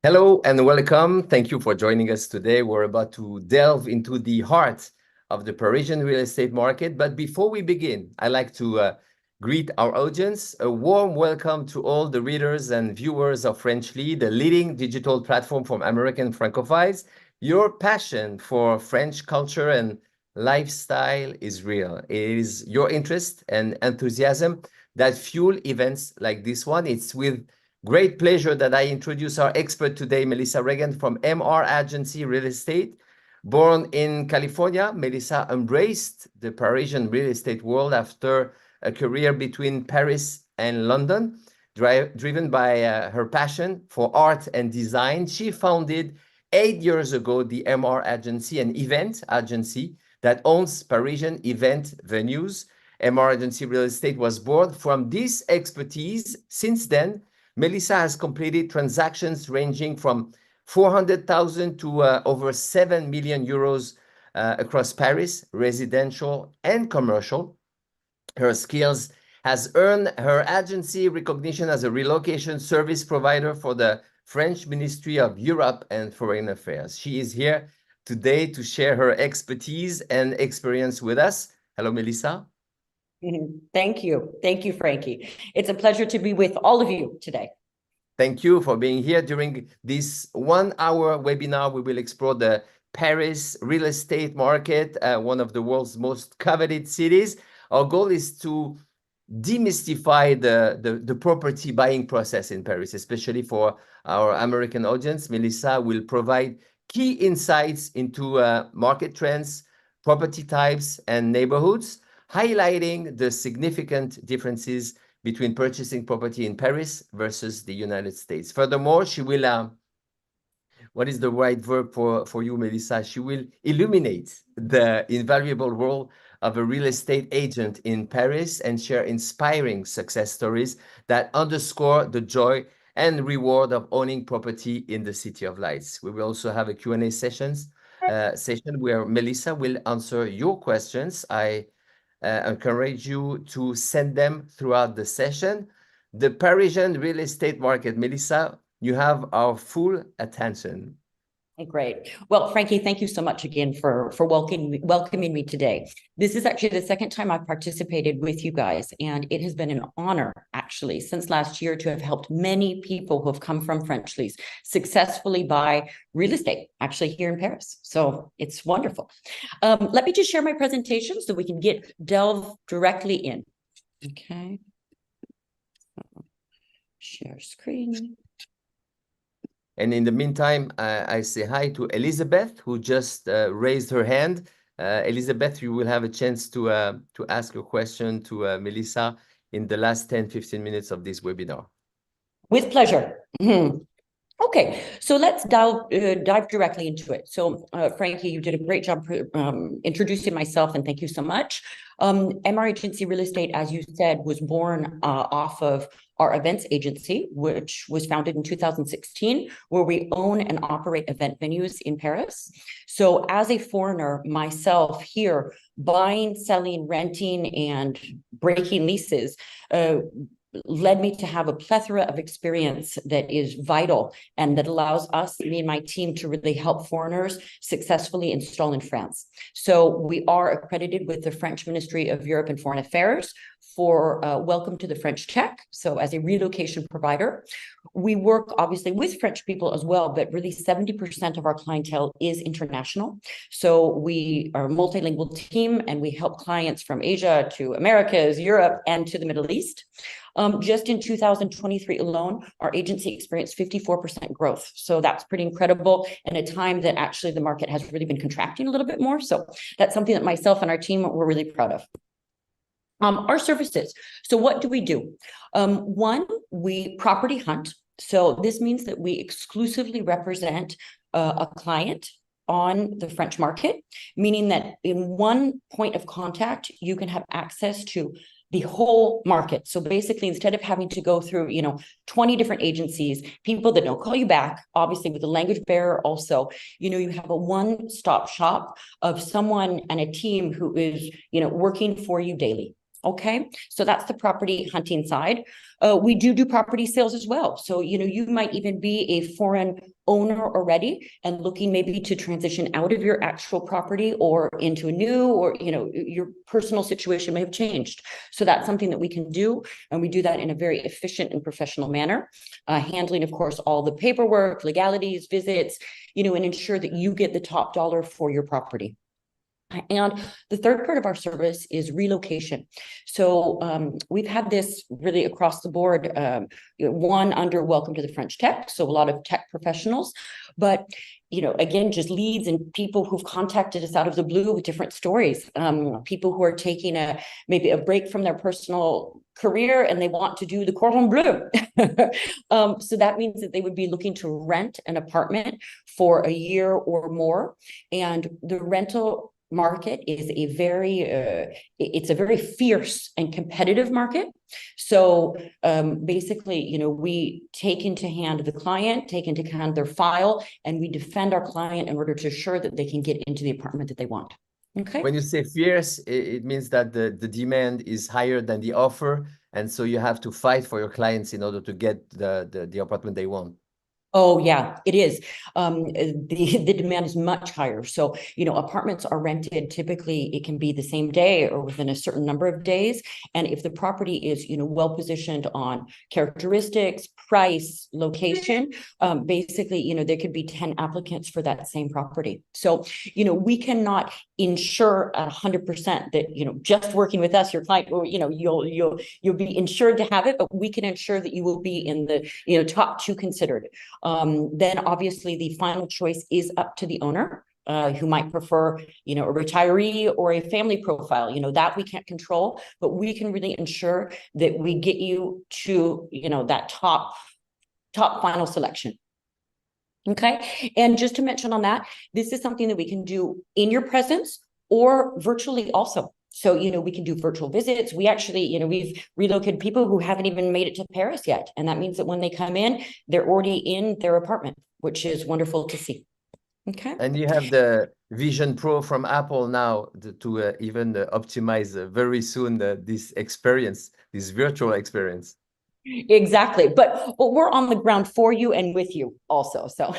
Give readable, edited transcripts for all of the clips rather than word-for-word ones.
Hello and welcome. Thank you for joining us today. We're about to delve into the heart of the Parisian real estate market. But before we begin, I'd like to greet our audience. A warm welcome to all the readers and viewers of Frenchly, the leading digital platform for American Francophiles. Your passion for French culture and lifestyle is real. It is your interest and enthusiasm that fuel events like this one. It's with great pleasure that I introduce our expert today, Melissa Regan from MR Agency Real Estate. Born in California, Melissa embraced the Parisian real estate world after a career between Paris and London. Driven by her passion for art and design, she founded 8 years ago the MR Agency, an event agency that owns Parisian event venues. MR Agency Real Estate was born from this expertise. Since then, Melissa has completed transactions ranging from 400,000 to over 7 million euros across Paris, residential and commercial. Her skills has earned her agency recognition as a relocation service provider for the French Ministry of Europe and Foreign Affairs. She is here today to share her expertise and experience with us. Hello, Melissa. Thank you. Thank you, Frankie. It's a pleasure to be with all of you today. Thank you for being here. During this 1-hour webinar, we will explore the Paris real estate market, one of the world's most coveted cities. Our goal is to demystify the property buying process in Paris, especially for our American audience. Melissa will provide key insights into market trends, property types, and neighborhoods, highlighting the significant differences between purchasing property in Paris versus the United States. Furthermore, she will, what is the right verb for you, Melissa? She will illuminate the invaluable role of a real estate agent in Paris and share inspiring success stories that underscore the joy and reward of owning property in the City of Lights. We will also have a Q&A session where Melissa will answer your questions. I encourage you to send them throughout the session. The Parisian real estate market, Melissa, you have our full attention. Great. Well, Frankie, thank you so much again for welcoming me today. This is actually the second time I've participated with you guys, and it has been an honor, actually, since last year to have helped many people who have come from Frenchly's successfully buy real estate, actually here in Paris. So it's wonderful. Let me just share my presentation so we can delve directly in. Okay. Share screen. And in the meantime, I say hi to Elizabeth, who just raised her hand. Elizabeth, you will have a chance to ask a question to Melissa in the last 10-15 minutes of this webinar. With pleasure. Okay, so let's dive directly into it. So, Frankie, you did a great job introducing myself, and thank you so much. MR Agency Real Estate, as you said, was born off of our events agency, which was founded in 2016, where we own and operate event venues in Paris. So as a foreigner myself here, buying, selling, renting, and breaking leases, led me to have a plethora of experience that is vital and that allows us, me and my team, to really help foreigners successfully install in France. So we are accredited with the French Ministry of Europe and Foreign Affairs for Welcome to the French Tech. So as a relocation provider, we work obviously with French people as well, but really 70% of our clientele is international. So we are a multilingual team, and we help clients from Asia to Americas, Europe, and to the Middle East. Just in 2023 alone, our agency experienced 54% growth. So that's pretty incredible in a time that actually the market has really been contracting a little bit more. So that's something that myself and our team were really proud of. Our services. So what do we do? One, we property hunt. So this means that we exclusively represent a client on the French market, meaning that in one point of contact, you can have access to the whole market. So basically, instead of having to go through, 20 different agencies, people that don't call you back, obviously with the language barrier also, you have a one-stop shop of someone and a team who is, working for you daily. Okay, so that's the property hunting side. We do property sales as well. So, you might even be a foreign owner already and looking maybe to transition out of your actual property or into a new, or, your personal situation may have changed. So that's something that we can do. And we do that in a very efficient and professional manner, handling, of course, all the paperwork, legalities, visits, and ensure that you get the top dollar for your property. And the third part of our service is relocation. So we've had this really across the board, one under Welcome to the French Tech, so a lot of tech professionals, but again, just leads and people who've contacted us out of the blue with different stories. People who are taking maybe a break from their personal career and they want to do the cordon bleu. So that means that they would be looking to rent an apartment for a year or more, and the rental market is it's a very fierce and competitive market. So basically, we take into hand the client, take into hand their file, and we defend our client in order to ensure that they can get into the apartment that they want. Okay. When you say fierce, it means that the demand is higher than the offer, and so you have to fight for your clients in order to get the apartment they want. Oh, yeah, it is. The demand is much higher. So, apartments are rented. Typically, it can be the same day or within a certain number of days. And if the property is, well positioned on characteristics, price, location, basically, there could be 10 applicants for that same property. So, we cannot ensure 100% that, just working with us, your client, or, you'll be insured to have it, but we can ensure that you will be in the, top 2 considered. Then obviously the final choice is up to the owner, who might prefer, a retiree or a family profile, that we can't control, but we can really ensure that we get you to, that top final selection. Okay. And just to mention on that, this is something that we can do in your presence or virtually also. So, we can do virtual visits. We actually, we've relocated people who haven't even made it to Paris yet. And that means that when they come in, they're already in their apartment, which is wonderful to see. Okay. And you have the Vision Pro from Apple now to even optimize very soon this experience, this virtual experience. Exactly. But we're on the ground for you and with you also. So,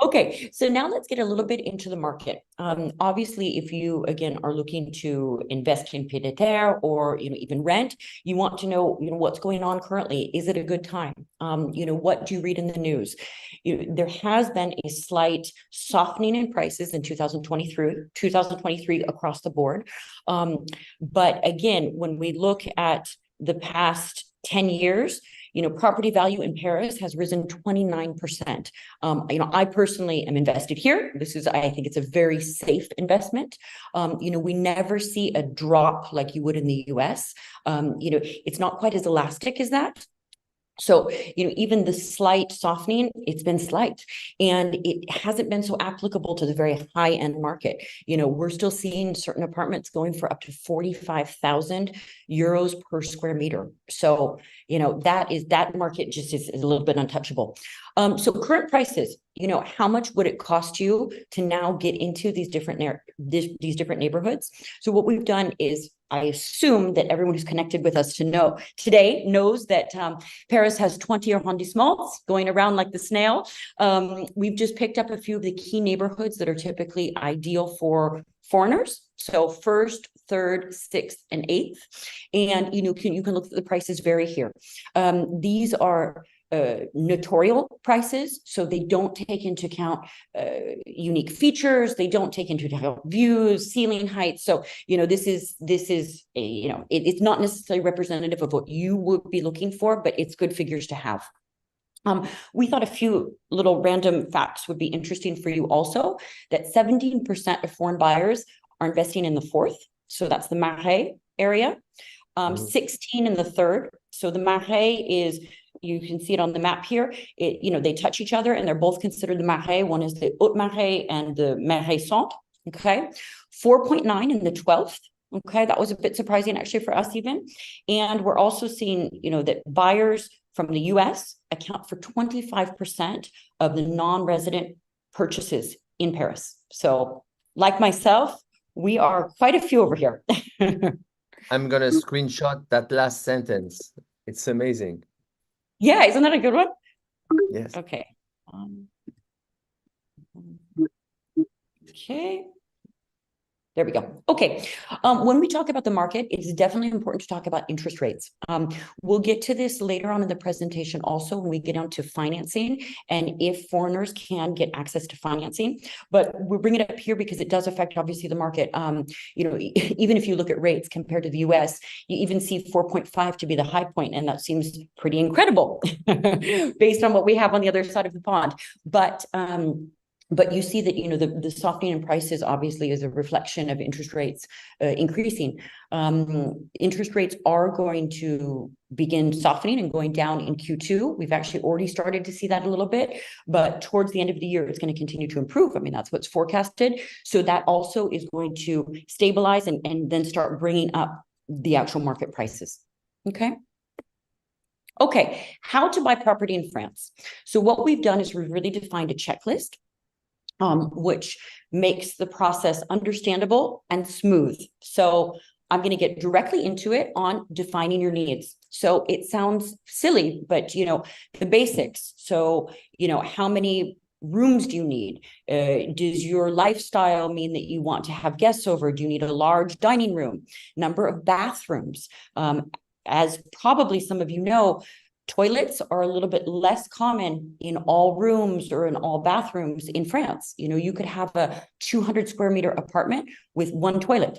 okay. So now let's get a little bit into the market. Obviously, if you, again, are looking to invest in pied-à-terre or, even rent, you want to know, what's going on currently. Is it a good time? What do you read in the news? There has been a slight softening in prices in 2023 across the board. But again, when we look at the past 10 years, property value in Paris has risen 29%. I personally am invested here. I think it's a very safe investment. We never see a drop like you would in the US. It's not quite as elastic as that. So, even the slight softening, it's been slight, and it hasn't been so applicable to the very high end market. We're still seeing certain apartments going for up to 45,000 euros per square meter. So, that market just is a little bit untouchable. So current prices, how much would it cost you to now get into these different neighborhoods? So what we've done is, I assume that everyone who's connected with us today knows that Paris has 20 arrondissements going around like the snail. We've just picked up a few of the key neighborhoods that are typically ideal for foreigners. So 1st, 3rd, 6th, and 8th. And you can look at the prices vary here. These are notarial prices, so they don't take into account unique features. They don't take into account views, ceiling heights. So this is it's not necessarily representative of what you would be looking for, but it's good figures to have. We thought a few little random facts would be interesting for you also, that 17% of foreign buyers are investing in the 4th. So that's the Marais area. 16 in the 3rd. So the Marais is, you can see it on the map here. They touch each other and they're both considered the Marais. One is the Haut Marais and the Marais Centre. Okay. 4.9 in the 12th. Okay. That was a bit surprising actually for us even. And we're also seeing, that buyers from the US account for 25% of the non-resident purchases in Paris. So like myself, we are quite a few over here. I'm gonna screenshot that last sentence. It's amazing. Yeah, isn't that a good one? Yes. Okay. Okay. There we go. Okay. When we talk about the market, it's definitely important to talk about interest rates. We'll get to this later on in the presentation also when we get down to financing and if foreigners can get access to financing. But we're bringing it up here because it does affect, obviously, the market. Even if you look at rates compared to the US, you even see 4.5 to be the high point, and that seems pretty incredible based on what we have on the other side of the pond. But you see that, the softening in prices obviously is a reflection of interest rates increasing. Interest rates are going to begin softening and going down in Q2. We've actually already started to see that a little bit, but towards the end of the year, it's going to continue to improve. I mean, that's what's forecasted. So that also is going to stabilize and then start bringing up the actual market prices. Okay. Okay, how to buy property in France. So what we've done is we've really defined a checklist, which makes the process understandable and smooth. So I'm going to get directly into it on defining your needs. So it sounds silly, but the basics. So how many rooms do you need? Does your lifestyle mean that you want to have guests over? Do you need a large dining room? Number of bathrooms? As probably some of you know, toilets are a little bit less common in all rooms or in all bathrooms in France. You could have a 200 square meter apartment with one toilet.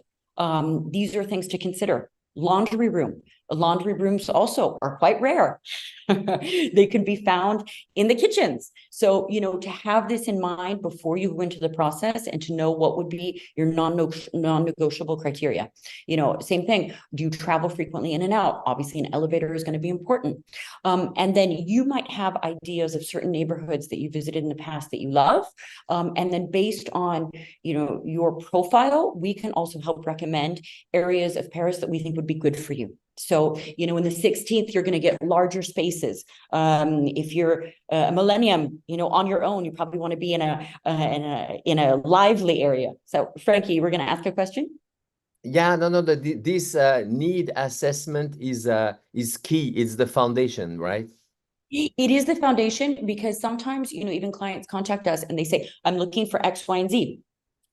These are things to consider. Laundry room. Laundry rooms also are quite rare. They can be found in the kitchens. So, to have this in mind before you go into the process and to know what would be your non-negotiable criteria. Same thing. Do you travel frequently in and out? Obviously, an elevator is going to be important. And then you might have ideas of certain neighborhoods that you visited in the past that you love. And then based on, your profile, we can also help recommend areas of Paris that we think would be good for you. So, in the 16th, you're going to get larger spaces. If you're a millennium, on your own, you probably want to be in a lively area. So, Frankie, we're going to ask a question. Yeah, no. This need assessment is key. It's the foundation, right? It is the foundation because sometimes, even clients contact us and they say, I'm looking for X, Y, and Z.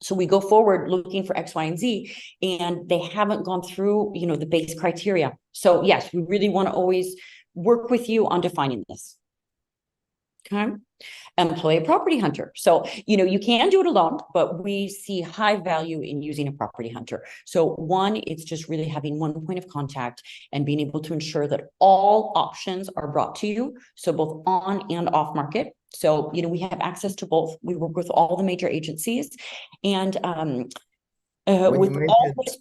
So we go forward looking for X, Y, and Z, and they haven't gone through, the base criteria. So yes, we really want to always work with you on defining this. Okay. Employ a property hunter. So, you can do it alone, but we see high value in using a property hunter. So one, it's just really having one point of contact and being able to ensure that all options are brought to you. So both on and off market. So, we have access to both. We work with all the major agencies and with all this.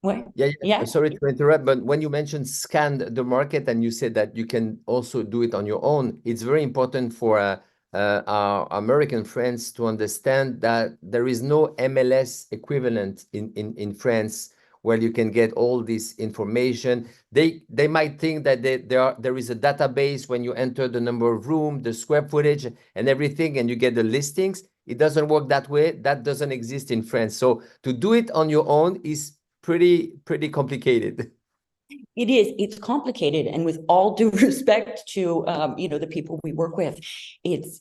What? Yeah. Sorry to interrupt, but when you mentioned scan the market and you said that you can also do it on your own, it's very important for our American friends to understand that there is no MLS equivalent in France where you can get all this information. They might think that there is a database when you enter the number of room, the square footage and everything, and you get the listings. It doesn't work that way. That doesn't exist in France. So to do it on your own is pretty complicated. It is. It's complicated, and with all due respect to the people we work with, it's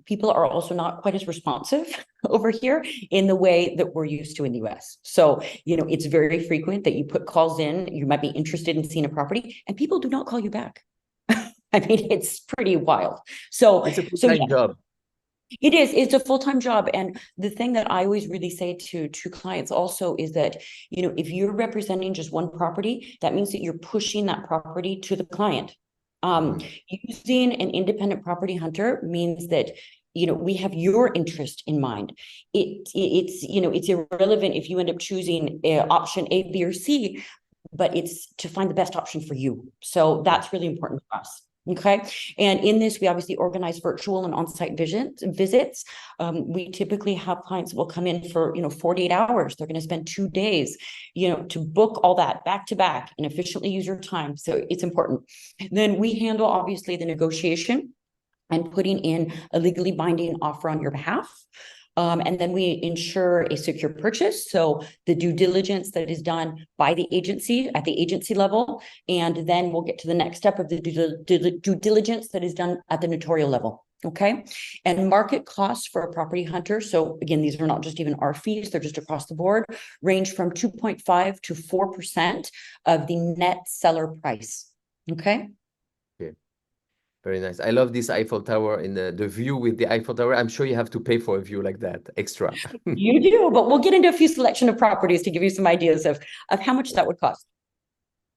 people are also not quite as responsive over here in the way that we're used to in the US. So it's very frequent that you put calls in. You might be interested in seeing a property, and people do not call you back. I mean, it's pretty wild. So it's a full-time job. It is. It's a full-time job. And the thing that I always really say to clients also is that, if you're representing just one property, that means that you're pushing that property to the client. Using an independent property hunter means that, we have your interest in mind. It's irrelevant if you end up choosing option A, B, or C, but it's to find the best option for you. So that's really important to us. Okay. And in this, we obviously organize virtual and on-site visits. We typically have clients that will come in for, 48 hours. They're going to spend 2 days, to book all that back to back and efficiently use your time. So it's important. Then we handle obviously the negotiation and putting in a legally binding offer on your behalf. And then we ensure a secure purchase. So the due diligence that is done by the agency at the agency level. And then we'll get to the next step of the due diligence that is done at the notarial level. Okay. And market costs for a property hunter. So again, these are not just even our fees, they're just across the board, range from 2.5 to 4% of the net seller price. Okay. Very nice. I love this Eiffel Tower in the view with the Eiffel Tower. I'm sure you have to pay for a view like that extra. You do, but we'll get into a few selection of properties to give you some ideas of how much that would cost.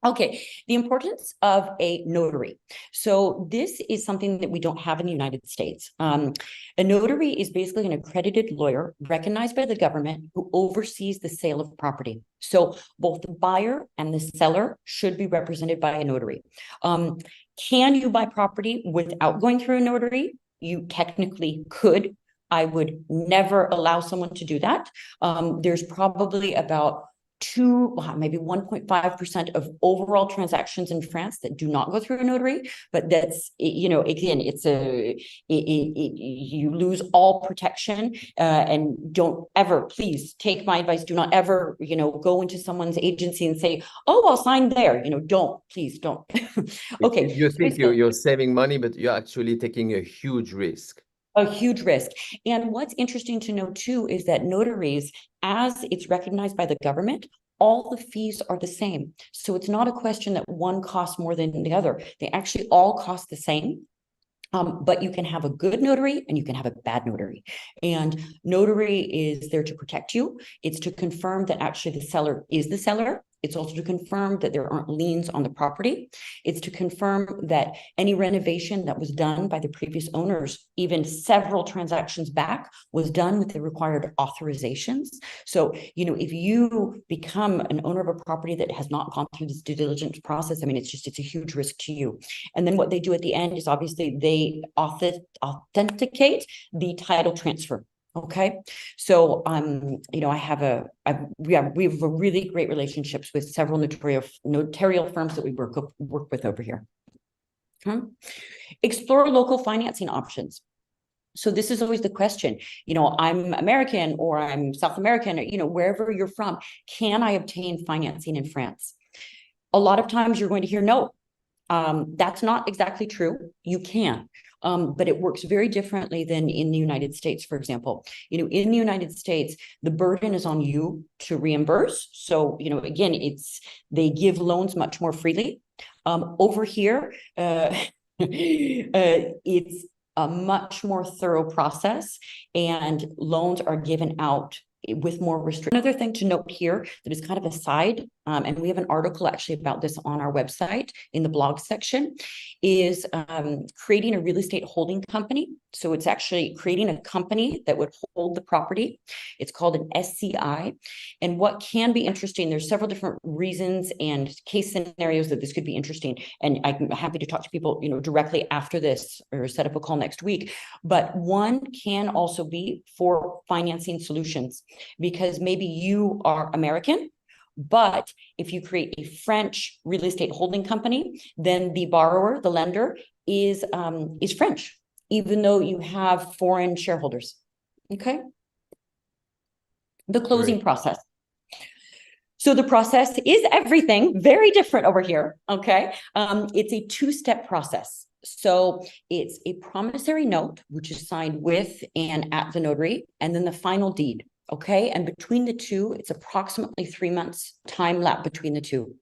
Okay, the importance of a notary. So this is something that we don't have in the United States. A notary is basically an accredited lawyer recognized by the government who oversees the sale of property. So both the buyer and the seller should be represented by a notary. Can you buy property without going through a notary? You technically could. I would never allow someone to do that. There's probably about maybe 1.5% of overall transactions in France that do not go through a notary, but that's, again, you lose all protection, and don't ever, please take my advice. Do not ever, go into someone's agency and say, oh, I'll sign there. Please don't. Okay. You think you're saving money, but you're actually taking a huge risk. A huge risk. And what's interesting to know too is that notaries, as it's recognized by the government, all the fees are the same. So it's not a question that one costs more than the other. They actually all cost the same. But you can have a good notary and you can have a bad notary. And notary is there to protect you. It's to confirm that actually the seller is the seller. It's also to confirm that there aren't liens on the property. It's to confirm that any renovation that was done by the previous owners, even several transactions back, was done with the required authorizations. So, if you become an owner of a property that has not gone through this due diligence process, it's a huge risk to you. And then what they do at the end is obviously they authenticate the title transfer. Okay. So, we have really great relationships with several notarial firms that we work with over here. Explore local financing options. So this is always the question, I'm American or I'm South American, or, wherever you're from, can I obtain financing in France? A lot of times you're going to hear no. That's not exactly true. You can. But it works very differently than in the United States, for example. In the United States, the burden is on you to reimburse. So, again, they give loans much more freely. Over here, it's a much more thorough process, and loans are given out with more restriction. Another thing to note here that is kind of a side, and we have an article actually about this on our website in the blog section, is creating a real estate holding company. So it's actually creating a company that would hold the property. It's called an SCI. And what can be interesting, there's several different reasons and case scenarios that this could be interesting. And I'm happy to talk to people, directly after this or set up a call next week. But one can also be for financing solutions, because maybe you are American, but if you create a French real estate holding company, then the borrower, the lender, is French, even though you have foreign shareholders. Okay. The closing process. So the process is everything very different over here. Okay. It's a two-step process. So it's a promissory note, which is signed with and at the notary, and then the final deed. Okay. And between the two, it's approximately 3 months time lapse between the two.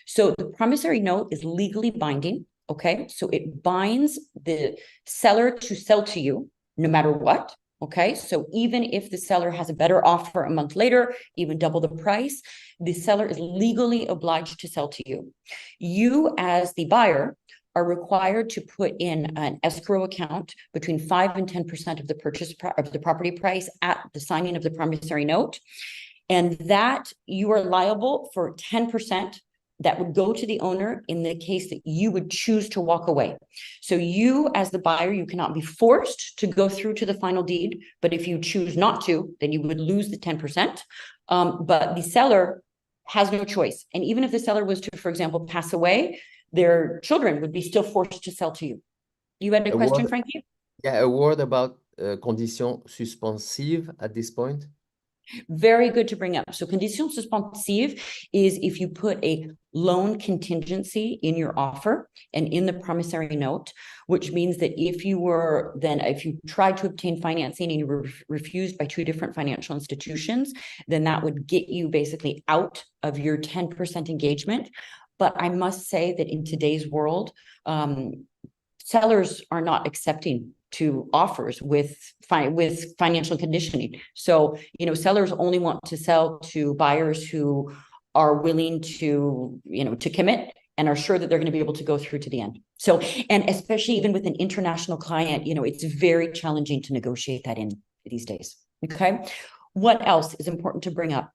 So the promissory note is legally binding. Okay. So it binds the seller to sell to you no matter what. Okay. So even if the seller has a better offer a month later, even double the price, the seller is legally obliged to sell to you. You, as the buyer, are required to put in an escrow account between 5 and 10% of the purchase of the property price at the signing of the promissory note. And that you are liable for 10% that would go to the owner in the case that you would choose to walk away. So you, as the buyer, you cannot be forced to go through to the final deed, but if you choose not to, then you would lose the 10%. But the seller has no choice. And even if the seller was to, for example, pass away, their children would be still forced to sell to you. You had a question, Frankie? Yeah, a word about conditions suspensives at this point? Very good to bring up. So condition suspensive is if you put a loan contingency in your offer and in the promissory note, which means that if you tried to obtain financing and you were refused by two different financial institutions, then that would get you basically out of your 10% engagement. But I must say that in today's world, sellers are not accepting to offers with financial conditioning. So, sellers only want to sell to buyers who are willing to, to commit and are sure that they're going to be able to go through to the end. So, and especially even with an international client, it's very challenging to negotiate that in these days. Okay. What else is important to bring up?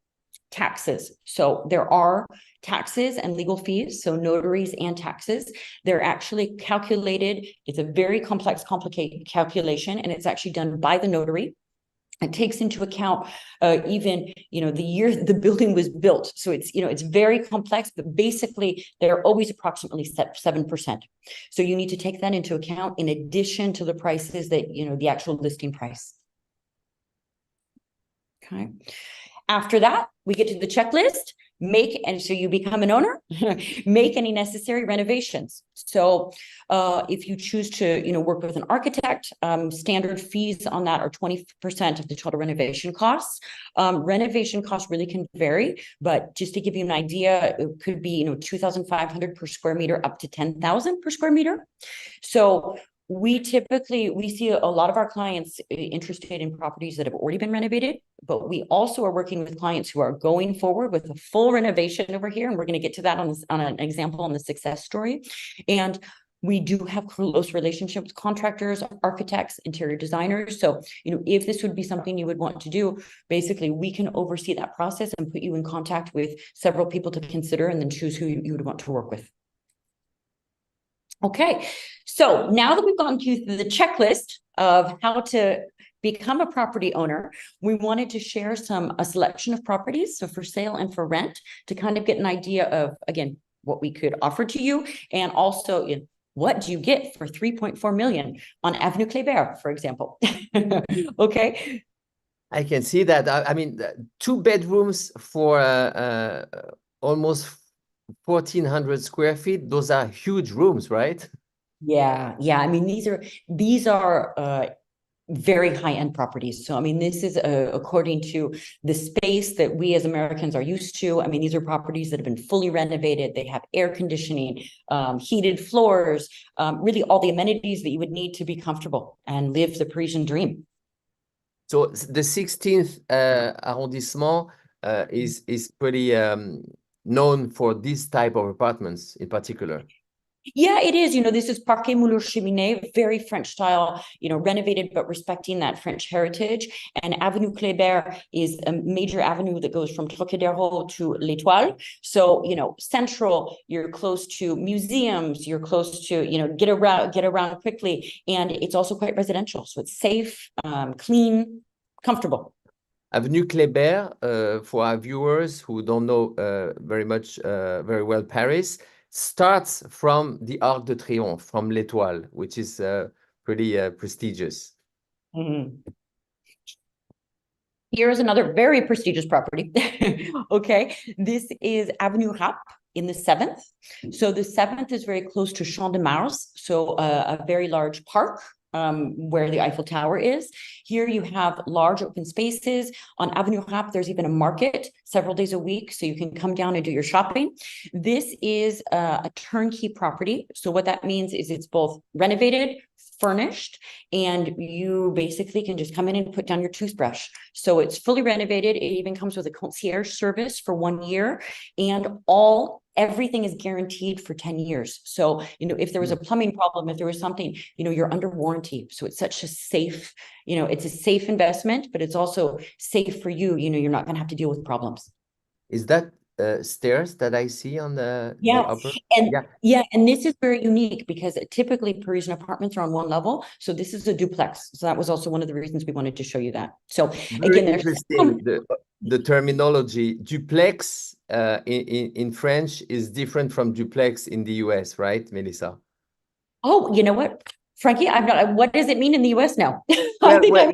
Taxes. So there are taxes and legal fees, so notaries and taxes. They're actually calculated. It's a very complex, complicated calculation, and it's actually done by the notary. It takes into account even, the year the building was built. So it's very complex, but basically they're always approximately 7%. So you need to take that into account in addition to the prices that, the actual listing price. Okay. After that, we get to the checklist, and so you become an owner, make any necessary renovations. So if you choose to, work with an architect, standard fees on that are 20% of the total renovation costs. Renovation costs really can vary, but just to give you an idea, it could be, 2,500 per square meter up to 10,000 per square meter. So we see a lot of our clients interested in properties that have already been renovated, but we also are working with clients who are going forward with a full renovation over here. And we're going to get to that on an example on the success story. And we do have close relationships with contractors, architects, interior designers. So, if this would be something you would want to do, basically we can oversee that process and put you in contact with several people to consider and then choose who you would want to work with. Okay, so now that we've gone through the checklist of how to become a property owner, we wanted to share a selection of properties, so for sale and for rent, to kind of get an idea of, again, what we could offer to you, and also what do you get for 3.4 million on Avenue Kléber, for example. Okay. I can see that. I mean, 2 bedrooms for almost 1,400 square feet. Those are huge rooms, right? Yeah. I mean, these are very high-end properties. So, I mean, this is according to the space that we as Americans are used to. I mean, these are properties that have been fully renovated. They have air conditioning, heated floors, really all the amenities that you would need to be comfortable and live the Parisian dream. So the 16th arrondissement is pretty known for this type of apartments in particular. Yeah, it is. This is Parquet Moulur Cheminée, very French style, renovated, but respecting that French heritage. And Avenue Kléber is a major avenue that goes from Trocadéro to L'Étoile. So, central, you're close to museums, you're close to, get around quickly. And it's also quite residential. So it's safe, clean, comfortable. Avenue Kléber, for our viewers who don't know very well Paris, starts from the Arc de Triomphe, from L'Étoile, which is pretty prestigious. Mm-hmm. Here's another very prestigious property. Okay, this is Avenue Rapp in the 7th. So the 7th is very close to Champ de Mars, so a very large park where the Eiffel Tower is. Here you have large open spaces. On Avenue Rapp, there's even a market several days a week, so you can come down and do your shopping. This is a turnkey property. So what that means is it's both renovated, furnished, and you basically can just come in and put down your toothbrush. So it's fully renovated. It even comes with a concierge service for 1 year, and everything is guaranteed for 10 years. So, if there was a plumbing problem, if there was something, you're under warranty. So it's such a safe, it's a safe investment, but it's also safe for you. You're not going to have to deal with problems. Is that stairs that I see on the upper? And this is very unique because typically Parisian apartments are on one level. So this is a duplex. So that was also one of the reasons we wanted to show you that. So very interesting. The terminology duplex in French is different from duplex in the US, right, Melissa? Oh, you know what? Frankie, I'm not, what does it mean in the US now? I Well, think well,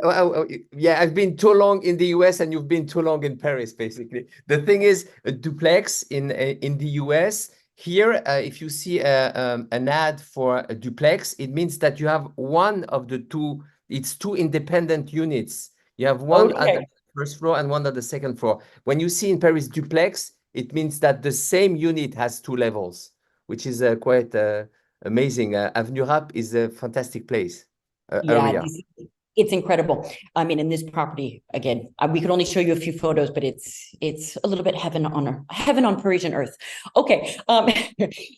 I'm, yeah, I've been too long in the US and you've been too long in Paris, basically. The thing is, a duplex in the US, here, if you see an ad for a duplex, it means that you have one of the two, it's two independent units. You have one at the okay. first floor and one at the second floor. When you see in Paris duplex, it means that the same unit has two levels, which is quite amazing. Avenue Rap is a fantastic place, Yeah, area. it's incredible. I mean, in this property, again, we could only show you a few photos, but it's a little bit heaven on Parisian earth. Okay,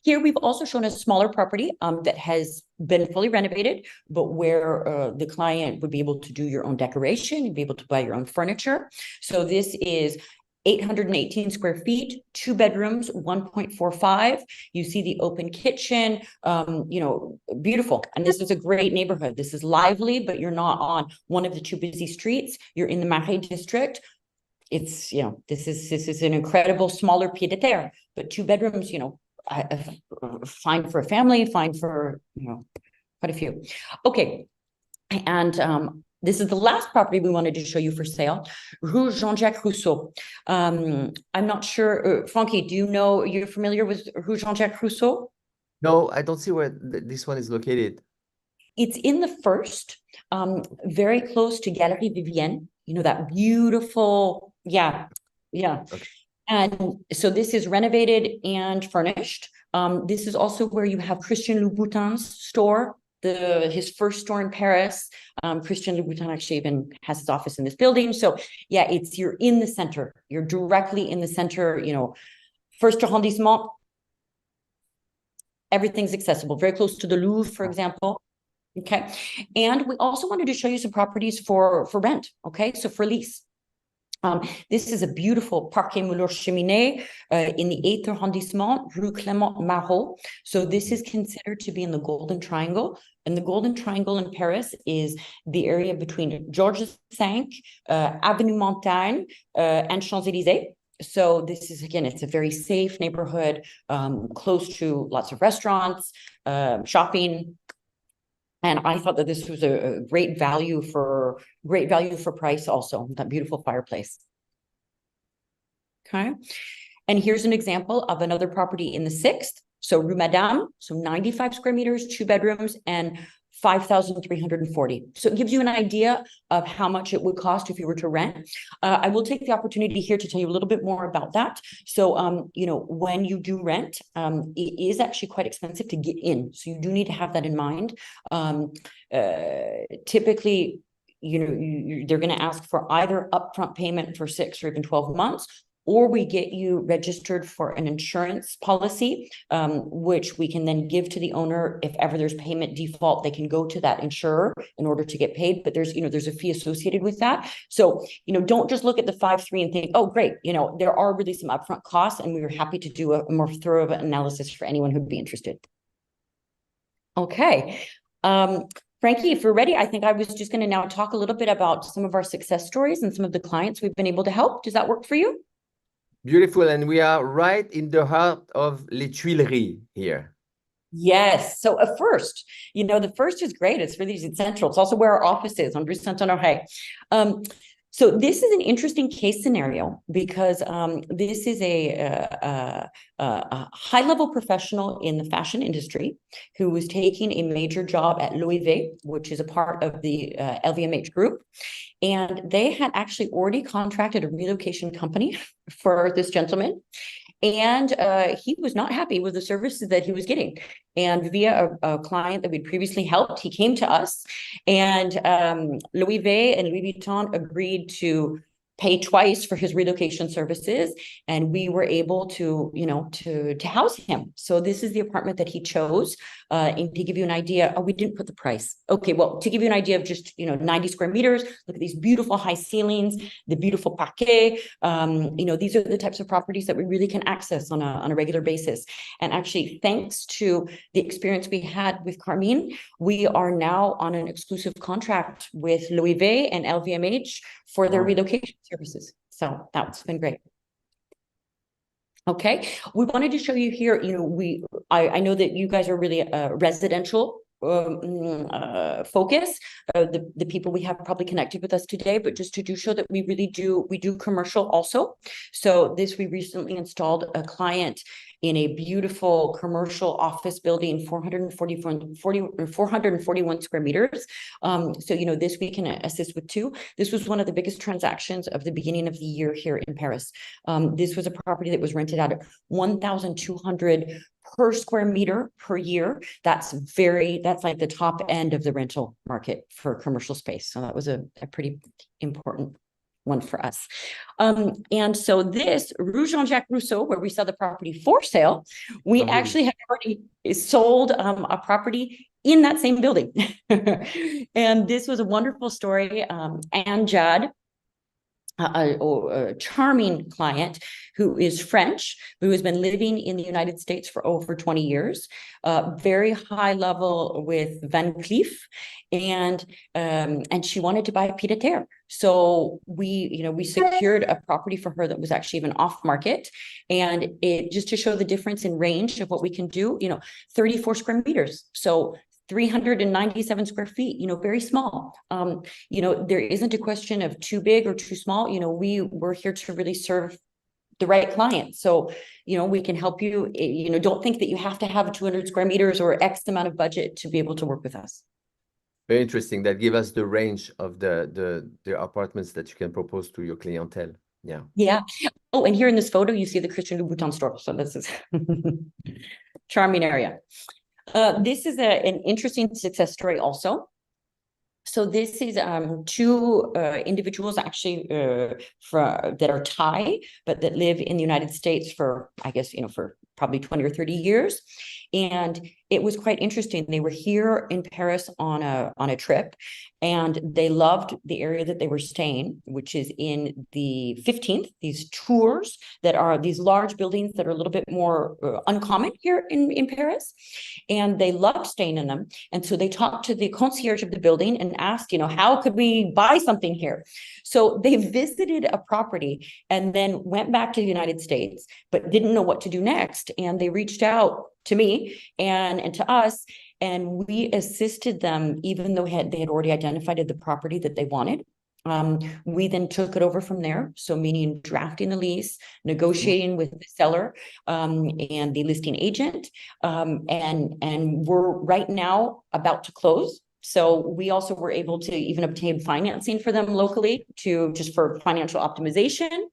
here we've also shown a smaller property that has been fully renovated, but where the client would be able to do your own decoration, you'd be able to buy your own furniture. So this is 818 square feet, 2 bedrooms, 1.45. You see the open kitchen, beautiful. And this is a great neighborhood. This is lively, but you're not on one of the two busy streets. You're in the Marais district. It's, this is an incredible smaller pied à terre, but 2 bedrooms, fine for a family, fine for, quite a few. Okay. And this is the last property we wanted to show you for sale, Rue Jean-Jacques Rousseau. I'm not sure, Frankie, you're familiar with Rue Jean-Jacques Rousseau? No, I don't see where this one is located. It's in the first, very close to Galerie Vivienne, that beautiful, yeah. Okay. And so this is renovated and furnished. This is also where you have Christian Louboutin's store, his first store in Paris. Christian Louboutin actually even has his office in this building. So yeah, you're in the center. You're directly in the center, first arrondissement. Everything's accessible, very close to the Louvre, for example. Okay. And we also wanted to show you some properties for rent. Okay. So for lease. This is a beautiful Parquet Moulure Cheminée in the 8th arrondissement, Rue Clément Marot. So this is considered to be in the Golden Triangle. And the Golden Triangle in Paris is the area between Georges V, Avenue Montaigne, and Champs-Élysées. So this is, again, it's a very safe neighborhood, close to lots of restaurants, shopping. And I thought that this was a great value for price also, that beautiful fireplace. Okay. And here's an example of another property in the 6th. So Rue Madame, so 95 square meters, 2 bedrooms, and 5,340. So it gives you an idea of how much it would cost if you were to rent. I will take the opportunity here to tell you a little bit more about that. So, when you do rent, it is actually quite expensive to get in. So you do need to have that in mind. Typically, they're going to ask for either upfront payment for 6 or even 12 months, or we get you registered for an insurance policy, which we can then give to the owner. If ever there's payment default, they can go to that insurer in order to get paid. But there's a fee associated with that. So, don't just look at the 5.3 and think, oh, great. There are really some upfront costs, and we were happy to do a more thorough analysis for anyone who'd be interested. Okay. Frankie, if we're ready, I think I was just going to now talk a little bit about some of our success stories and some of the clients we've been able to help. Does that work for you? Beautiful. And we are right in the heart of Les Tuileries here. Yes. So first, the first is great. It's really central. It's also where our office is on Rue Saint-Honoré. So this is an interesting case scenario because this is a high-level professional in the fashion industry who was taking a major job at Loewe, which is a part of the LVMH group. And they had actually already contracted a relocation company for this gentleman. And he was not happy with the services that he was getting. And via a client that we'd previously helped, he came to us, and Loewe and Louis Vuitton agreed to pay twice for his relocation services, and we were able to house him. So this is the apartment that he chose. And to give you an idea, we didn't put the price. Okay, well, to give you an idea of just 90 square meters, look at these beautiful high ceilings, the beautiful parquet. These are the types of properties that we really can access on a regular basis. And actually, thanks to the experience we had with Carmine, we are now on an exclusive contract with Loewe and LVMH for their relocation services. So that's been great. Okay, we wanted to show you here, I know that you guys are really residential focus. The people we have probably connected with us today, but just to show that we really do, we do commercial also. So we recently installed a client in a beautiful commercial office building, 441 square meters. So, this we can assist with too. This was one of the biggest transactions of the beginning of the year here in Paris. This was a property that was rented out at 1,200 per square meter per year. That's like the top end of the rental market for commercial space. So that was a pretty important one for us. And so this Rue Jean-Jacques Rousseau, where we sell the property for sale, we actually have already sold a property in that same building. And this was a wonderful story. Anne Jad, a charming client who is French, who has been living in the United States for over 20 years, very high level with Van Cleef, and she wanted to buy a pied a terre. So we secured a property for her that was actually even off market, and it just to show the difference in range of what we can do, 34 square meters. So 397 square feet, very small. There isn't a question of too big or too small. We're here to really serve the right client. So, we can help you. Don't think that you have to have 200 square meters or X amount of budget to be able to work with us. Very interesting. That give us the range of the apartments that you can propose to your clientele. Yeah. Yeah. Oh, and here in this photo, you see the Christian Louboutin store. So this is charming area. This is an interesting success story also. So this is two individuals actually that are Thai, but that live in the United States for, I guess, for probably 20 or 30 years. And it was quite interesting. They were here in Paris on a trip, and they loved the area that they were staying, which is in the 15th, these tours that are these large buildings that are a little bit more uncommon here in Paris. And they loved staying in them. And so they talked to the concierge of the building and asked, how could we buy something here? So they visited a property and then went back to the United States, but didn't know what to do next. And they reached out to me and to us, and we assisted them, even though they had already identified the property that they wanted. We then took it over from there. So meaning drafting the lease, negotiating with the seller and the listing agent. And we're right now about to close. So we also were able to even obtain financing for them locally just for financial optimization.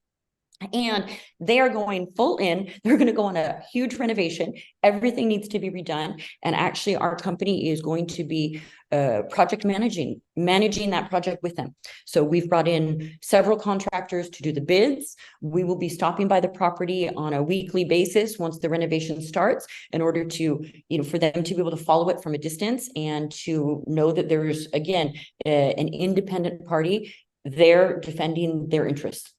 And they are going full in. They're going to go on a huge renovation. Everything needs to be redone. And actually, our company is going to be project managing that project with them. So we've brought in several contractors to do the bids. We will be stopping by the property on a weekly basis once the renovation starts, in order to, for them to be able to follow it from a distance and to know that there's, again, an independent party there defending their interests.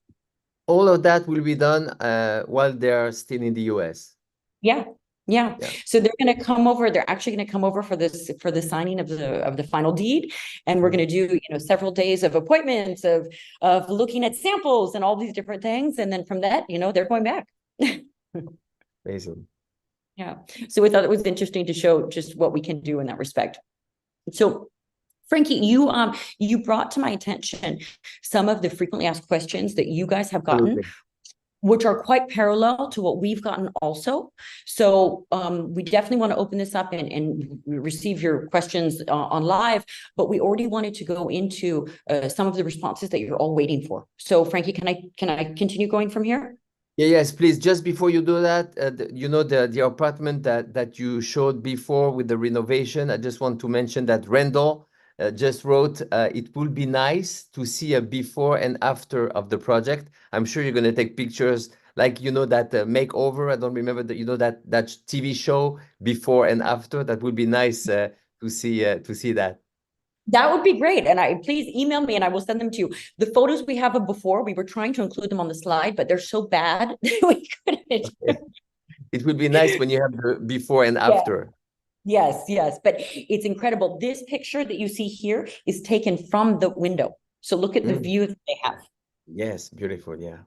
All of that will be done while they're still in the US. Yeah. So they're going to come over. They're actually going to come over for the signing of the final deed, and we're going to do several days of appointments of looking at samples and all these different things, and then from that they're going back. Amazing. Yeah. So we thought it was interesting to show just what we can do in that respect. So, Frankie, you brought to my attention some of the frequently asked questions that you guys have gotten, which are quite parallel to what we've gotten also. So we definitely want to open this up and receive your questions on live, but we already wanted to go into some of the responses that you're all waiting for. So Frankie, can I continue going from here? Yeah, yes, please. Just before you do that, the apartment that you showed before with the renovation, I just want to mention that Randall just wrote, it would be nice to see a before and after of the project. I'm sure you're going to take pictures like, that makeover. I don't remember that TV show before and after. That would be nice to see that. That would be great. And please email me and I will send them to you. The photos we have of before, we were trying to include them on the slide, but they're so bad that we couldn't. Okay. It would be nice when you have the before and after. Yes, but it's incredible. This picture that you see here is taken from the window. So look at the view that they have. Yes, beautiful. Yeah.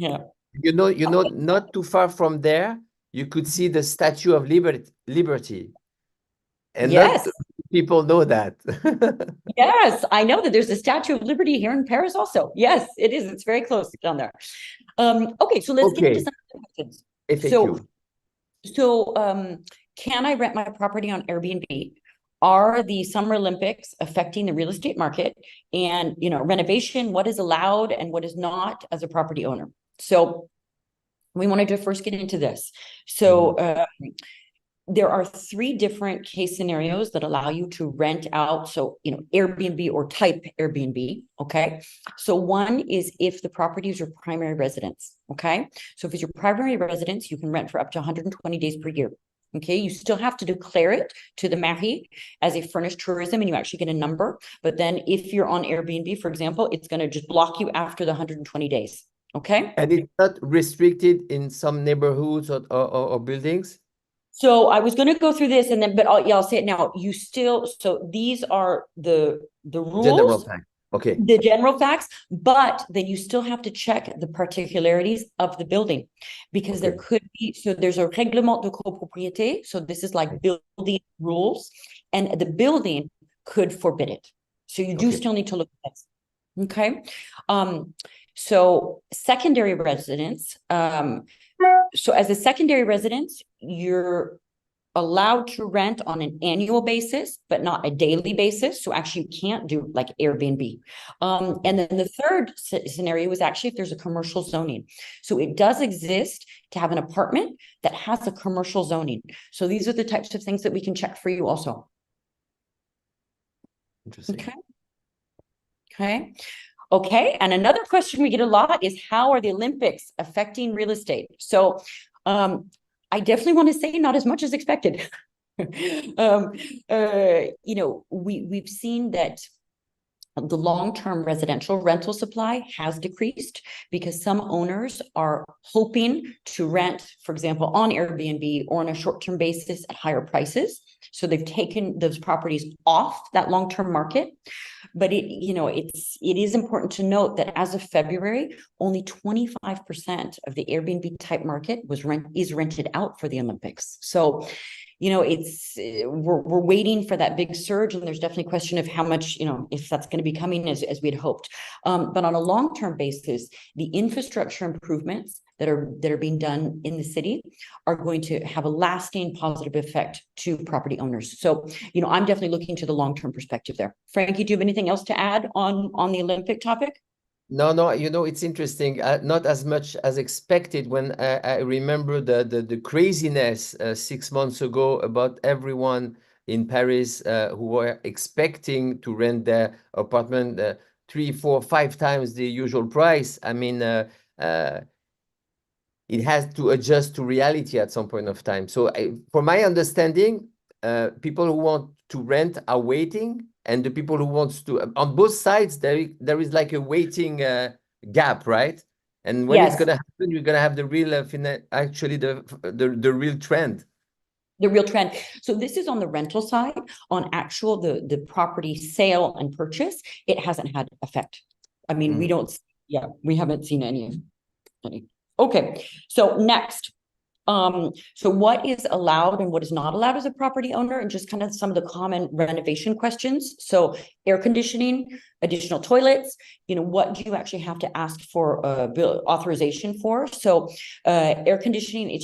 Okay. Not too far from there, you could see the Statue of Liberty. And not Yes. people know that. Yes, I know that there's a Statue of Liberty here in Paris also. Yes, it is. It's very close down there. Okay, so let's get into Okay, some questions. So, FAQ. can I rent my property on Airbnb? Are the Summer Olympics affecting the real estate market? And, renovation, what is allowed and what is not as a property owner? So we wanted to first get into this. So there are three different case scenarios that allow you to rent out. So, Airbnb or type Airbnb. Okay. So one is if the property is your primary residence. Okay. So if it's your primary residence, you can rent for up to 120 days per year. Okay. You still have to declare it to the mairie as a furnished tourism and you actually get a number. But then if you're on Airbnb, for example, it's going to just block you after the 120 days. Okay. And it's not restricted in some neighborhoods or buildings? So I was going to go through this and then, but I'll say it now. You still, so these are the General rules, fact. Okay. the general facts, but then you still have to check the particularities of the building because there could be, so there's a règlement de copropriété. So this is like building rules and the building could forbid it. So you do still need to look at this. Okay. So secondary residence, so as a secondary residence, you're allowed to rent on an annual basis, but not a daily basis. So actually you can't do like Airbnb. And then the third scenario is actually if there's a commercial zoning. So it does exist to have an apartment that has a commercial zoning. So these are the types of things that we can check for you also. Interesting. Okay. And another question we get a lot is how are the Olympics affecting real estate? So I definitely want to say not as much as expected. We've seen that the long-term residential rental supply has decreased because some owners are hoping to rent, for example, on Airbnb or on a short-term basis at higher prices. So they've taken those properties off that long-term market. But it is important to note that as of February, only 25% of the Airbnb type market is rented out for the Olympics. So, we're waiting for that big surge, and there's definitely a question of how much, if that's going to be coming as we had hoped. But on a long-term basis, the infrastructure improvements that are being done in the city are going to have a lasting positive effect to property owners. So, I'm definitely looking to the long-term perspective there. Frankie, do you have anything else to add on the Olympic topic? No, it's interesting. Not as much as expected when I remember the craziness 6 months ago about everyone in Paris who were expecting to rent their apartment 3, 4, 5 times the usual price. I mean, it has to adjust to reality at some point of time. So for my understanding, people who want to rent are waiting, and the people who wants to, on both sides, there is like a waiting gap, right? And when it's gonna happen, you're gonna have the real actually the real trend. The real trend. So this is on the rental side. On actual the property sale and purchase, it hasn't had effect. I mean, we haven't seen any. Okay, so next. So what is allowed and what is not allowed as a property owner, and just kind of some of the common renovation questions. So air conditioning, additional toilets, what do you actually have to ask for authorization for? So air conditioning,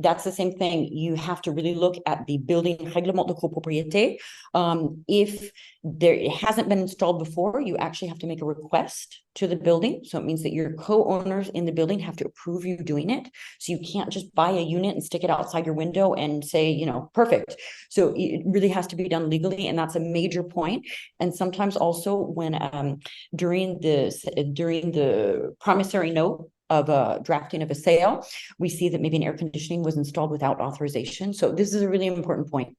that's the same thing. You have to really look at the building règlement de copropriété. If it hasn't been installed before, you actually have to make a request to the building. So it means that your co-owners in the building have to approve you doing it. So you can't just buy a unit and stick it outside your window and say, perfect. So it really has to be done legally, and that's a major point. And sometimes also when during the promissory note of a drafting of a sale, we see that maybe an air conditioning was installed without authorization. So this is a really important point.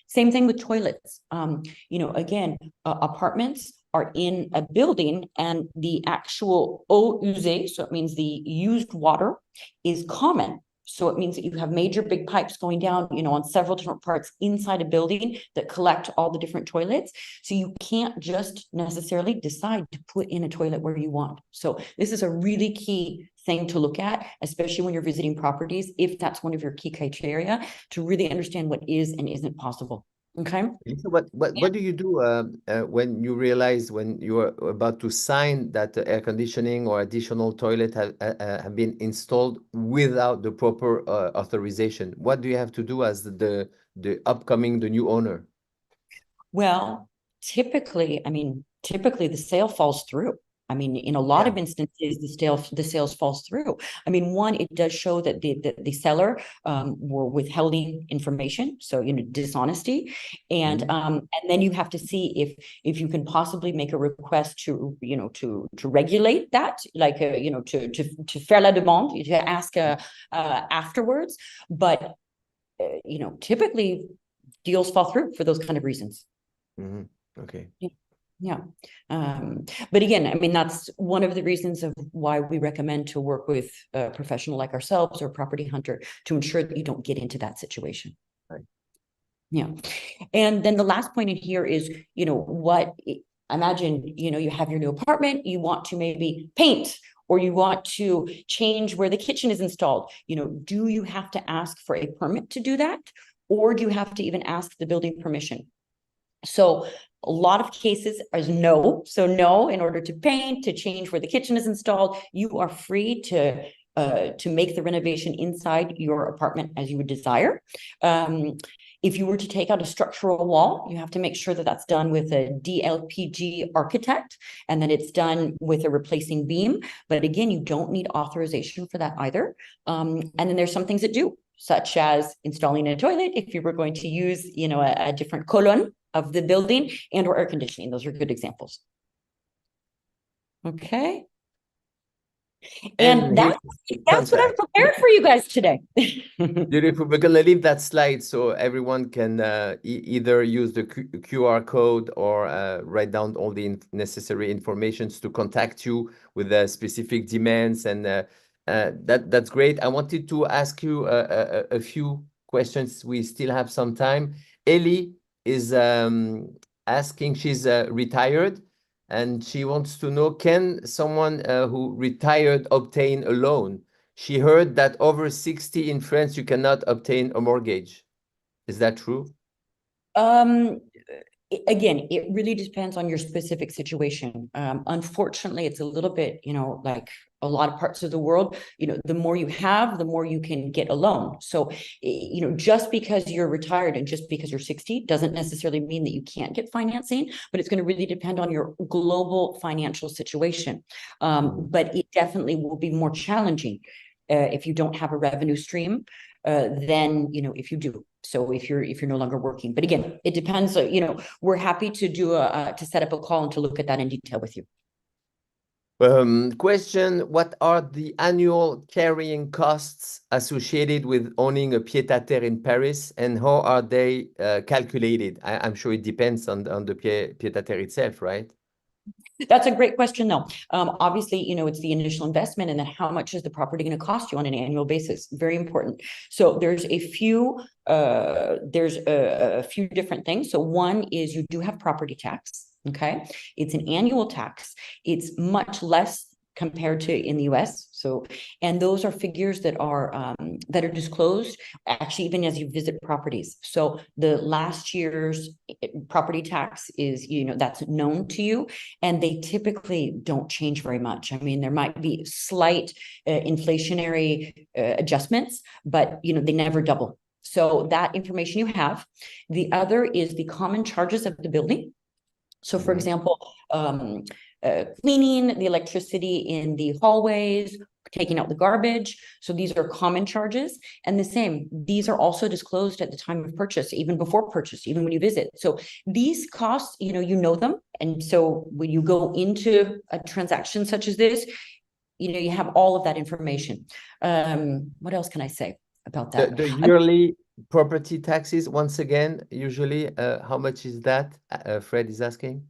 Same thing with toilets. Again, apartments are in a building, and the actual eau usée, so it means the used water, is common. So it means that you have major big pipes going down, on several different parts inside a building that collect all the different toilets. So you can't just necessarily decide to put in a toilet where you want. So this is a really key thing to look at, especially when you're visiting properties, if that's one of your key criteria, to really understand what is and isn't possible. Okay. So what do you do when you realize when you are about to sign that the air conditioning or additional toilet have been installed without the proper authorization? What do you have to do as the new owner? Well, typically the sale falls through. I mean, in a lot Yeah. of instances, the sales falls through. I mean, one, it does show that the seller were withholding information, so dishonesty, Mhm. and then you have to see if you can possibly make a request to regulate that, like to faire la demande, to ask afterwards. But typically deals fall through for those kind of reasons. Mhm. Okay. Yeah. But again, I mean, that's one of the reasons of why we recommend to work with a professional like ourselves or a property hunter to ensure that you don't get into that situation. Right. Yeah. And then the last point in here is, imagine, you have your new apartment, you want to maybe paint or you want to change where the kitchen is installed. Do you have to ask for a permit to do that? Or do you have to even ask the building permission? So a lot of cases is no. So no, in order to paint, to change where the kitchen is installed, you are free to make the renovation inside your apartment as you would desire. If you were to take out a structural wall, you have to make sure that that's done with a DLPG architect and that it's done with a replacing beam. But again, you don't need authorization for that either. And then there's some things that do, such as installing a toilet if you were going to use, a different colonne of the building and or air conditioning. Those are good examples. Okay. And And here, I'm that's what sorry. I've prepared for you guys today. Beautiful. We're gonna leave that slide so everyone can either use the QR code or write down all the necessary informations to contact you with specific demands, and that's great. I wanted to ask you a few questions. We still have some time. Ellie is asking. She's retired, and she wants to know: can someone who retired obtain a loan? She heard that over 60 in France, you cannot obtain a mortgage. Is that true? um, Again, it really depends on your specific situation. Unfortunately, it's a little bit, like a lot of parts of the world, the more you have, the more you can get a loan. So, just because you're retired and just because you're 60 doesn't necessarily mean that you can't get financing, but it's going to really depend on your global financial situation. But it definitely will be more challenging if you don't have a revenue stream than, if you do. So if you're no longer working, but again, it depends. We're happy to to set up a call and to look at that in detail with you. Question: what are the annual carrying costs associated with owning a pied-à-terre in Paris, and how are they calculated? I'm sure it depends on the pied-à-terre itself, right? That's a great question, though. Obviously, it's the initial investment, and then how much is the property going to cost you on an annual basis? Very important. So there's a few different things. So one is you do have property tax. Okay, it's an annual tax. It's much less compared to in the US. So, and those are figures that are disclosed actually even as you visit properties. So the last year's property tax is, that's known to you, and they typically don't change very much. I mean, there might be slight inflationary adjustments, but they never double. So that information you have. The other is the common charges of the building. So, for example, cleaning, the electricity in the hallways, taking out the garbage. So these are common charges. And the same, these are also disclosed at the time of purchase, even before purchase, even when you visit. So these costs, you know them. And so when you go into a transaction such as this, you have all of that information. What else can I say about that? The yearly property taxes, once again, usually, how much is that? Fred is asking.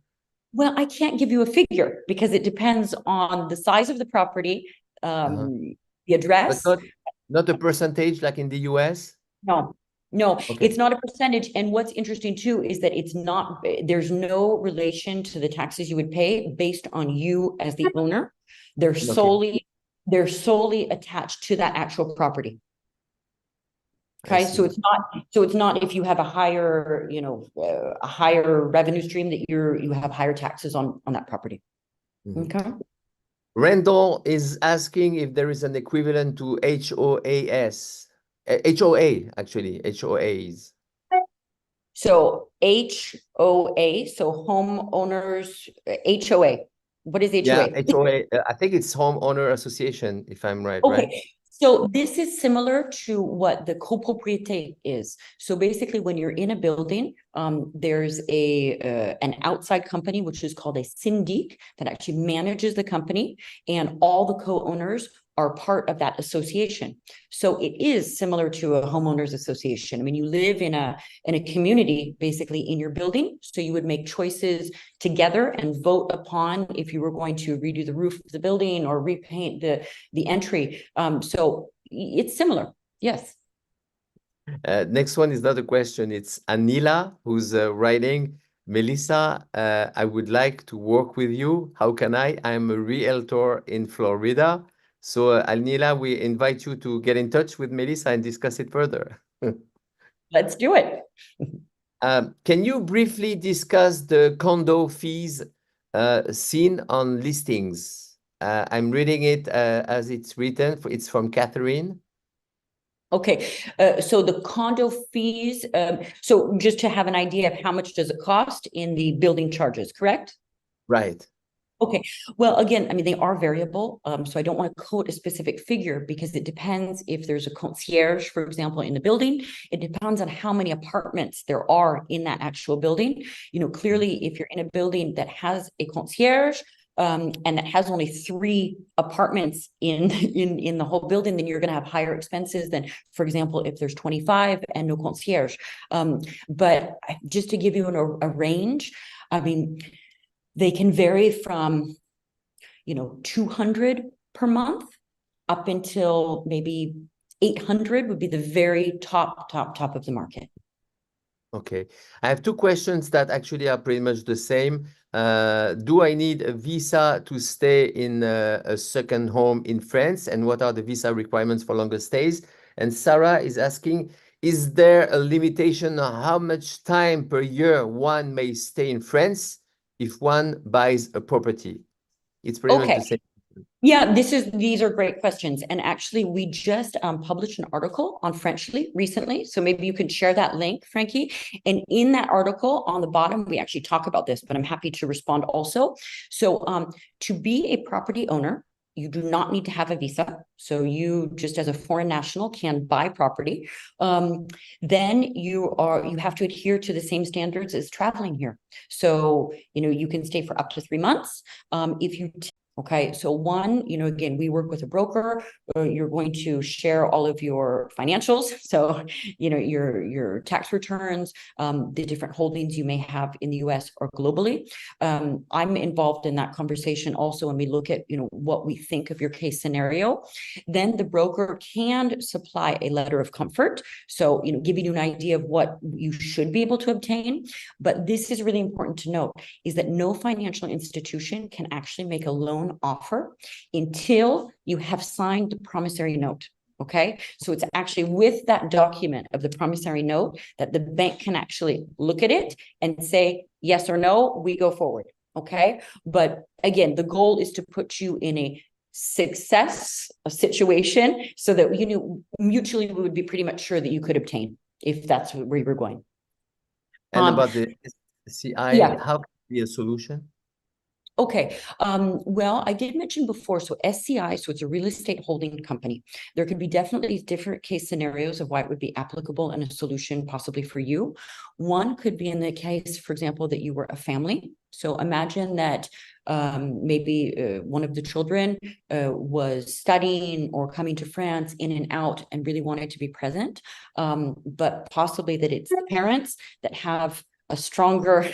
Well, I can't give you a figure because it depends on the size of the property, the But address. not a percentage like in the US? No, no, Okay. it's not a percentage. And what's interesting too is that there's no relation to the taxes you would pay based on you as the owner. They're Okay. solely, they're solely attached to that actual property. Okay, see. so it's not if you have a higher, a higher revenue stream that you have higher taxes on that property. Mhm. Okay. Randall is asking if there is an equivalent to HOAS. HOA, actually, HOAs. So HOA, so homeowners, HOA. What is Yeah, HOA? HOA. I think it's Homeowner Association, if I'm right? Okay, so this is similar to what the copropriété is. So basically, when you're in a building, there's an outside company, which is called a syndic, that actually manages the company, and all the co-owners are part of that association. So it is similar to a homeowners association. I mean, you live in a community, basically, in your building. So you would make choices together and vote upon if you were going to redo the roof of the building or repaint the entry. So it's similar. Yes. Next one is not a question. It's Anila who's writing. Melissa, I would like to work with you. How can I? I'm a realtor in Florida. So, Anila, we invite you to get in touch with Melissa and discuss it further. Let's do it. Can you briefly discuss the condo fees seen on listings? I'm reading it as it's written. It's from Catherine. Okay, so the condo fees, so just to have an idea of how much does it cost in the building charges, correct? Right. Okay, well, again, I mean, they are variable. So I don't want to quote a specific figure because it depends if there's a concierge, for example, in the building. It depends on how many apartments there are in that actual building. Clearly, if you're in a building that has a concierge, and that has only 3 apartments in the whole building, then you're going to have higher expenses than, for example, if there's 25 and no concierge. But just to give you a range, I mean, they can vary from, 200 per month up until maybe 800 would be the very top of the market. Okay. I have 2 questions that actually are pretty much the same. Do I need a visa to stay in a second home in France? And what are the visa requirements for longer stays? And Sarah is asking, is there a limitation on how much time per year one may stay in France if one buys a property? It's pretty much the same. Yeah, these are great questions. And actually, we just published an article on Frenchly recently. So maybe you can share that link, Frankie. And in that article on the bottom, we actually talk about this, but I'm happy to respond also. So to be a property owner, you do not need to have a visa. So you just as a foreign national can buy property. Then you have to adhere to the same standards as traveling here. So, you can stay for up to 3 months. If you Okay, so one, again, we work with a broker. You're going to share all of your financials. So, your tax returns, the different holdings you may have in the US or globally. I'm involved in that conversation also when we look at, what we think of your case scenario. Then the broker can supply a letter of comfort. So, giving you an idea of what you should be able to obtain. But this is really important to note, is that no financial institution can actually make a loan offer until you have signed the promissory note. Okay, so it's actually with that document of the promissory note that the bank can actually look at it and say yes or no, we go forward. Okay, but again, the goal is to put you in a situation so that mutually we would be pretty much sure that you could obtain if that's where you were going. And about the SCI, Yeah. how can it be a solution? Okay. Well, I did mention before, so SCI, so it's a real estate holding company. There could be definitely different case scenarios of why it would be applicable and a solution possibly for you. One could be in the case, for example, that you were a family. So imagine that maybe one of the children was studying or coming to France in and out and really wanted to be present, but possibly that it's the parents that have a stronger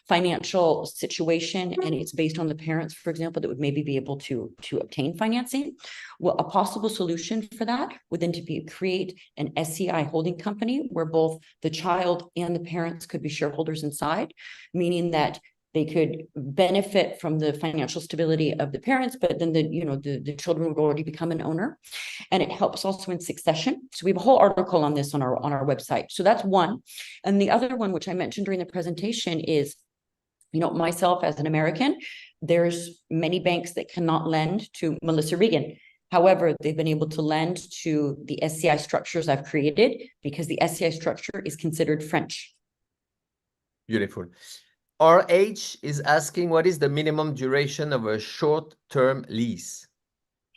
financial situation, and it's based on the parents, for example, that would maybe be able to obtain financing. Well, a possible solution for that would then create an SCI holding company where both the child and the parents could be shareholders inside, meaning that They could benefit from the financial stability of the parents, but then the children would already become an owner. And it helps also in succession. So we have a whole article on this on our website. So that's one. And the other one, which I mentioned during the presentation, is, myself as an American, there's many banks that cannot lend to Melissa Regan. However, they've been able to lend to the SCI structures I've created because the SCI structure is considered French. Beautiful. RH is asking, what is the minimum duration of a short-term lease?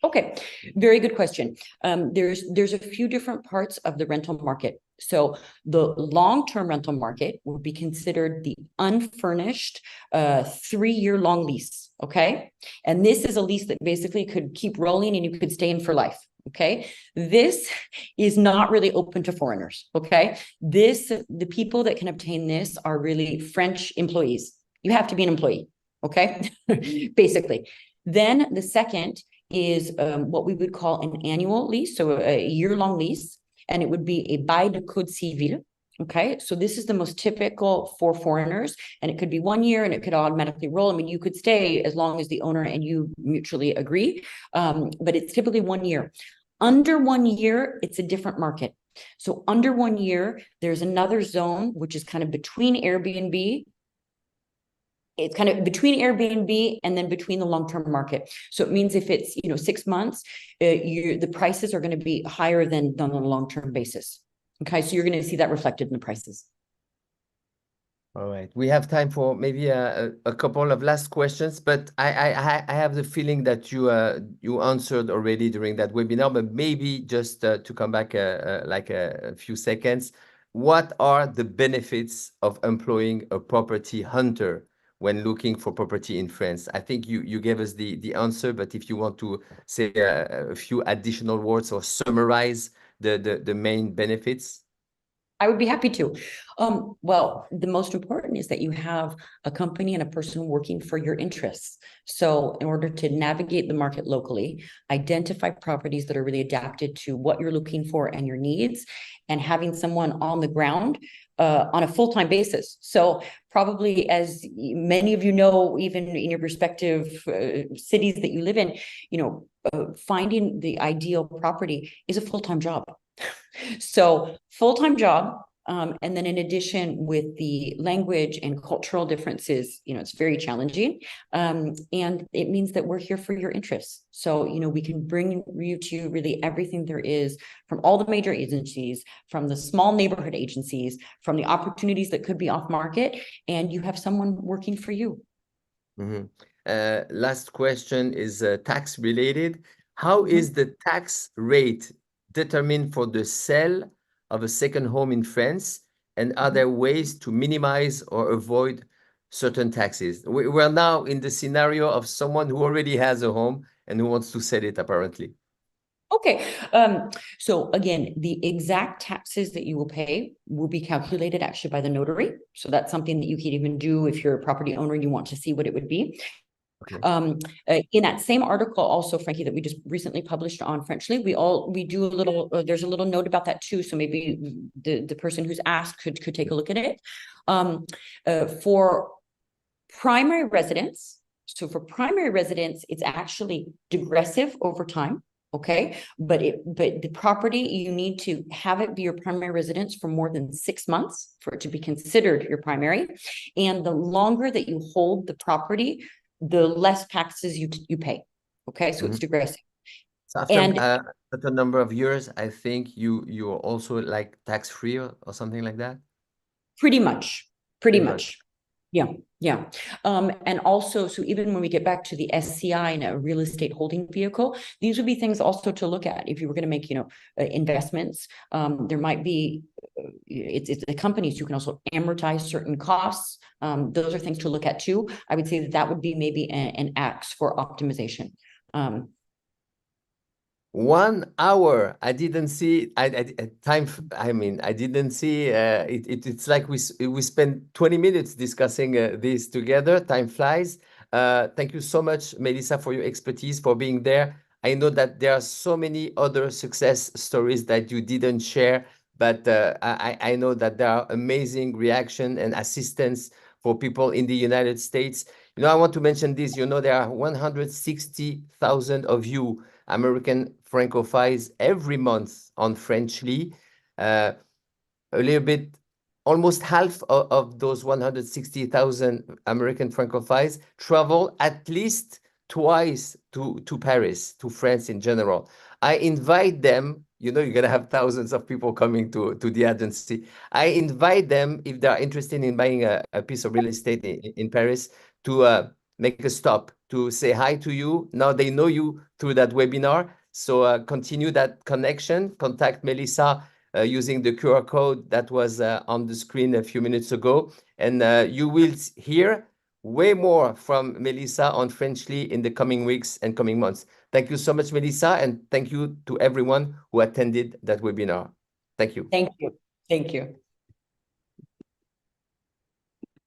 Okay, very good question. There's a few different parts of the rental market. So the long-term rental market would be considered the unfurnished 3-year long lease. Okay, and this is a lease that basically could keep rolling and you could stay in for life. Okay, this is not really open to foreigners. Okay, the people that can obtain this are really French employees. You have to be an employee. Okay, basically. Then the second is what we would call an annual lease, so a year-long lease, and it would be a bail de code civil. Okay, so this is the most typical for foreigners, and it could be 1 year and it could automatically roll. I mean, you could stay as long as the owner and you mutually agree, but it's typically 1 year. Under 1 year, it's a different market. So under 1 year, there's another zone, which is kind of between Airbnb. It's kind of between Airbnb and then between the long-term market. So it means if it's 6 months, the prices are going to be higher than on a long-term basis. Okay, so you're going to see that reflected in the prices. All right, we have time for maybe a couple of last questions, but I have the feeling that you answered already during that webinar, but maybe just to come back like a few seconds. What are the benefits of employing a property hunter when looking for property in France? I think you gave us the answer, but if you want to say a few additional words or summarize the main benefits. I would be happy to. Well, the most important is that you have a company and a person working for your interests. So in order to navigate the market locally, identify properties that are really adapted to what you're looking for and your needs, and having someone on the ground on a full-time basis. So probably, as many of you know, even in your respective cities that you live in, finding the ideal property is a full-time job. So full-time job, and then in addition with the language and cultural differences, it's very challenging. And it means that we're here for your interests. So, we can bring you to really everything there is from all the major agencies, from the small neighborhood agencies, from the opportunities that could be off market, and you have someone working for you. Mm-hmm. Last question is tax related. How is the tax rate determined for the sale of a second home in France, and are there ways to minimize or avoid certain taxes? We're now in the scenario of someone who already has a home and who wants to sell it, apparently. Okay, so again, the exact taxes that you will pay will be calculated actually by the notary. So that's something that you can even do if you're a property owner and you want to see what it would be. Okay. In that same article also, Frankie, that we just recently published on Frenchly, we do a little, there's a little note about that too. So maybe the person who's asked could take a look at it. For primary residence, so for primary residence, it's actually digressive over time. Okay, but the property, you need to have it be your primary residence for more than 6 months for it to be considered your primary. And the longer that you hold the property, the less taxes you pay. Okay, so it's digressive. So after a number of years, I think you're also like tax-free or something like that? Pretty much. Yeah. And also, so even when we get back to the SCI and a real estate holding vehicle, these would be things also to look at if you were going to make, investments. There might be, it's the companies who can also amortize certain costs. Those are things to look at too. I would say that would be maybe an axe for optimization. 1 hour. I didn't see time. I mean, I didn't see it. It's like we spent 20 minutes discussing this together. Time flies. Thank you so much, Melissa, for your expertise, for being there. I know that there are so many other success stories that you didn't share, but I know that there are amazing reaction and assistance for people in the United States. You know, I want to mention this. You know, there are 160,000 of you American Francophiles every month on Frenchly. A little bit, almost half of those 160,000 American Francophiles travel at least twice to Paris, to France in general. I invite them, you know, you're going to have thousands of people coming to the agency. I invite them, if they are interested in buying a piece of real estate in Paris, to make a stop, to say hi to you. Now they know you through that webinar. So continue that connection, contact Melissa using the QR code that was on the screen a few minutes ago. And you will hear way more from Melissa on Frenchly in the coming weeks and coming months. Thank you so much, Melissa, and thank you to everyone who attended that webinar. Thank you. Thank you. Thank you.